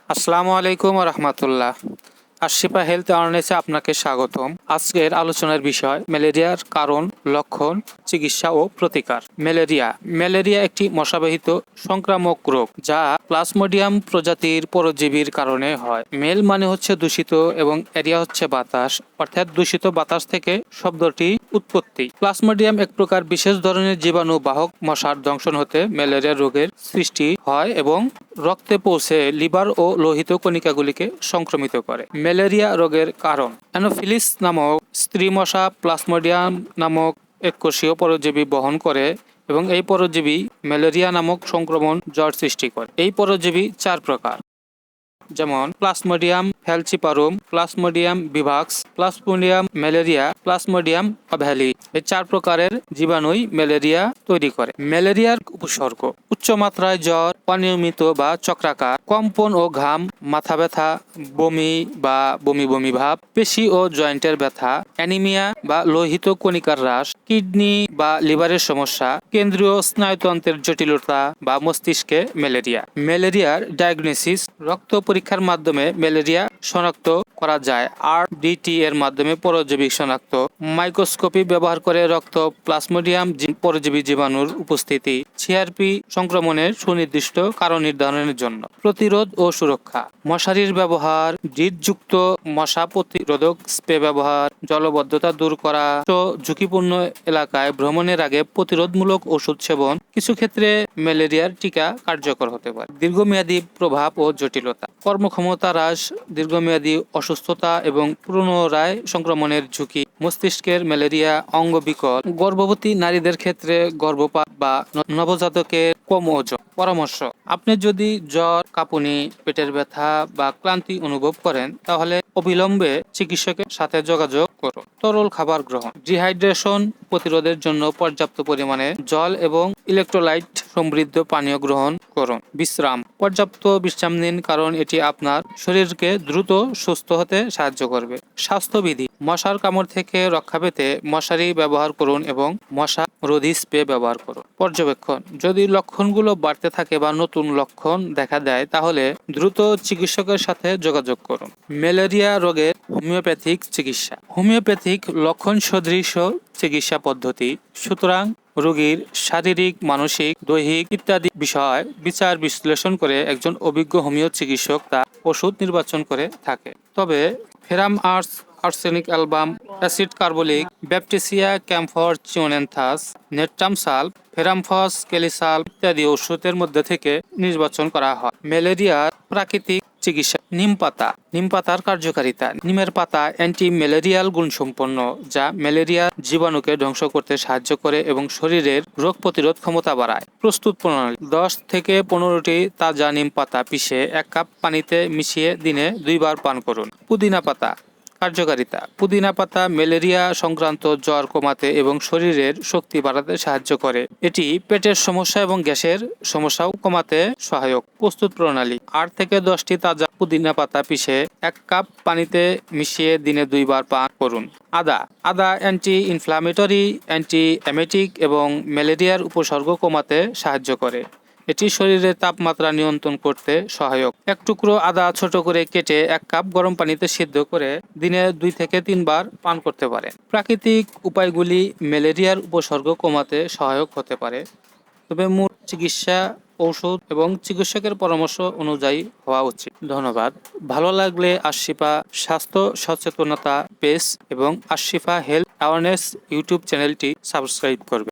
আসসালামু আলাইকুম রহমতুল্লাহ। আশিফা হেলথ অ্যাওয়ারনেসে আপনাকে স্বাগতম। আজকের আলোচনার বিষয় ম্যালেরিয়ার কারণ, লক্ষণ, চিকিৎসা ও প্রতিকার। ম্যালেরিয়া একটি মশাবাহিত সংক্রামক রোগ যা প্লাজমোডিয়াম প্রজাতির পরজীবীর কারণে হয়। মেল মানে হচ্ছে দূষিত এবং এরিয়া হচ্ছে বাতাস, অর্থাৎ দূষিত বাতাস থেকে শব্দটি উৎপত্তি। প্লাজমোডিয়াম এক প্রকার বিশেষ ধরনের জীবাণু বাহক মশার দংশন হতে ম্যালেরিয়া রোগের সৃষ্টি হয় এবং রক্তে পৌঁছে লিভার ও লোহিত কণিকাগুলিকে সংক্রমিত করে। ম্যালেরিয়া রোগের কারণ: অ্যানোফিলিস নামক স্ত্রী মশা প্লাজমোডিয়াম নামক এককোষীয় পরজীবী বহন করে এবং এই পরজীবী ম্যালেরিয়া নামক সংক্রমণ জ্বর সৃষ্টি করে। এই পরজীবী 4 প্রকার, যেমন Plasmodium falciparum, Plasmodium vivax, Plasmodium malariae, Plasmodium ovale. এই 4 প্রকারের জীবাণুই ম্যালেরিয়া তৈরি করে। ম্যালেরিয়ার উপসর্গ: উচ্চমাত্রায় জ্বর, অনিয়মিত বা চক্রাকার, কম্পন ও ঘাম, মাথা ব্যথা, বমি বা বমি বমি ভাব, পেশি ও জয়েন্টের ব্যথা, অ্যানিমিয়া বা লোহিত কণিকার হ্রাস, কিডনি বা লিভারের সমস্যা, কেন্দ্রীয় স্নায়ুতন্ত্রের জটিলতা বা মস্তিষ্কে ম্যালেরিয়া। ম্যালেরিয়ার ডায়াগনোসিস: রক্ত পরীক্ষার মাধ্যমে ম্যালেরিয়া শনাক্ত করা যায়। আরডিটি এর মাধ্যমে পরজীবী শনাক্ত। মাইক্রোস্কোপি ব্যবহার করে রক্ত প্লাজমোডিয়াম পরজীবী জীবাণুর উপস্থিতি। সিআরপি সংক্রমণের সুনির্দিষ্ট কারণ নির্ধারণের জন্য। প্রতিরোধ ও সুরক্ষা: মশারির ব্যবহার, জিটযুক্ত মশা প্রতিরোধক স্প্রে ব্যবহার, জলবদ্ধতা দূর করা, ঝুঁকিপূর্ণ এলাকায় ভ্রমণের আগে প্রতিরোধমূলক ওষুধ সেবন। কিছু ক্ষেত্রে ম্যালেরিয়ার টিকা কার্যকর হতে পারে। দীর্ঘমেয়াদী প্রভাব ও জটিলতা: কর্মক্ষমতা হ্রাস, দীর্ঘমেয়াদী অসুস্থতা এবং পুনরায় সংক্রমণের ঝুঁকি। মস্তিষ্কের ম্যালেরিয়া অঙ্গবিকল, গর্ভবতী নারীদের ক্ষেত্রে গর্ভপাত বা নবজাতকের কম ওজন। পরামর্শ: আপনি যদি জ্বর, কাঁপুনি, পেটের ব্যথা বা ক্লান্তি অনুভব করেন তাহলে অবিলম্বে চিকিৎসকের সাথে যোগাযোগ করুন। তরল খাবার গ্রহণ: ডিহাইড্রেশন প্রতিরোধের জন্য পর্যাপ্ত পরিমাণে জল এবং ইলেকট্রোলাইট সমৃদ্ধ পানীয় গ্রহণ করুন। বিশ্রাম: পর্যাপ্ত বিশ্রাম নিন, কারণ এটি আপনার শরীরকে দ্রুত সুস্থ হতে সাহায্য করবে। স্বাস্থ্যবিধি: মশার কামড় থেকে রক্ষা পেতে মশারি ব্যবহার করুন এবং মশা রোধী স্প্রে ব্যবহার করুন। পর্যবেক্ষণ: যদি লক্ষণগুলো বাড়তে থাকে বা নতুন লক্ষণ দেখা দেয় তাহলে দ্রুত চিকিৎসকের সাথে যোগাযোগ করুন। ম্যালেরিয়া রোগের হোমিওপ্যাথিক চিকিৎসা: হোমিওপ্যাথিক লক্ষণ সদৃশ চিকিৎসা পদ্ধতি। সুতরাং রোগীর শারীরিক, মানসিক, দৈহিক ইত্যাদি বিষয় বিচার বিশ্লেষণ করে একজন অভিজ্ঞ হোমিও চিকিৎসক তার ওষুধ নির্বাচন করে থাকে। তবে ferrum arsenic album, acid carbolic, baptisia camphor chionanthus, natrum sulph, ferrum phos ক্যালিসাল ইত্যাদি ওষুধের মধ্যে থেকে নির্বাচন করা হয়। ম্যালেরিয়ার প্রাকৃতিক চিকিৎসা: নিম পাতা। নিম পাতার কার্যকারিতা: নিমের পাতা অ্যান্টি ম্যালেরিয়াল গুণসম্পন্ন, যা ম্যালেরিয়ার জীবাণুকে ধ্বংস করতে সাহায্য করে এবং শরীরের রোগ প্রতিরোধ ক্ষমতা বাড়ায়। প্রস্তুত প্রণালী: 10 থেকে 15টি তাজা নিম পাতা পিষে 1 কাপ পানিতে মিশিয়ে দিনে 2 বার পান করুন। পুদিনা পাতা। কার্যকারিতা: পুদিনা পাতা ম্যালেরিয়া সংক্রান্ত জ্বর কমাতে এবং শরীরের শক্তি বাড়াতে সাহায্য করে। এটি পেটের সমস্যা এবং গ্যাসের সমস্যাও কমাতে সহায়ক। প্রস্তুত প্রণালী: 8 থেকে 10টি তাজা পুদিনা পাতা পিষে 1 কাপ পানিতে মিশিয়ে দিনে 2 বার পান করুন। আদা অ্যান্টি ইনফ্লামেটরি, অ্যান্টি এমেটিক এবং ম্যালেরিয়ার উপসর্গ কমাতে সাহায্য করে। এটি শরীরের তাপমাত্রা নিয়ন্ত্রণ করতে সহায়ক। 1 টুকরো আদা ছোট করে কেটে 1 কাপ গরম পানিতে সিদ্ধ করে দিনে 2 থেকে 3 বার পান করতে পারেন। প্রাকৃতিক উপায়গুলি ম্যালেরিয়ার উপসর্গ কমাতে সহায়ক হতে পারে, তবে মূল চিকিৎসা ঔষধ এবং চিকিৎসকের পরামর্শ অনুযায়ী হওয়া উচিত। ধন্যবাদ। ভালো লাগলে আশিফা স্বাস্থ্য সচেতনতা পেজ এবং আশিফা হেলথ অ্যাওয়ারনেস ইউটিউব চ্যানেলটি সাবস্ক্রাইব করবে।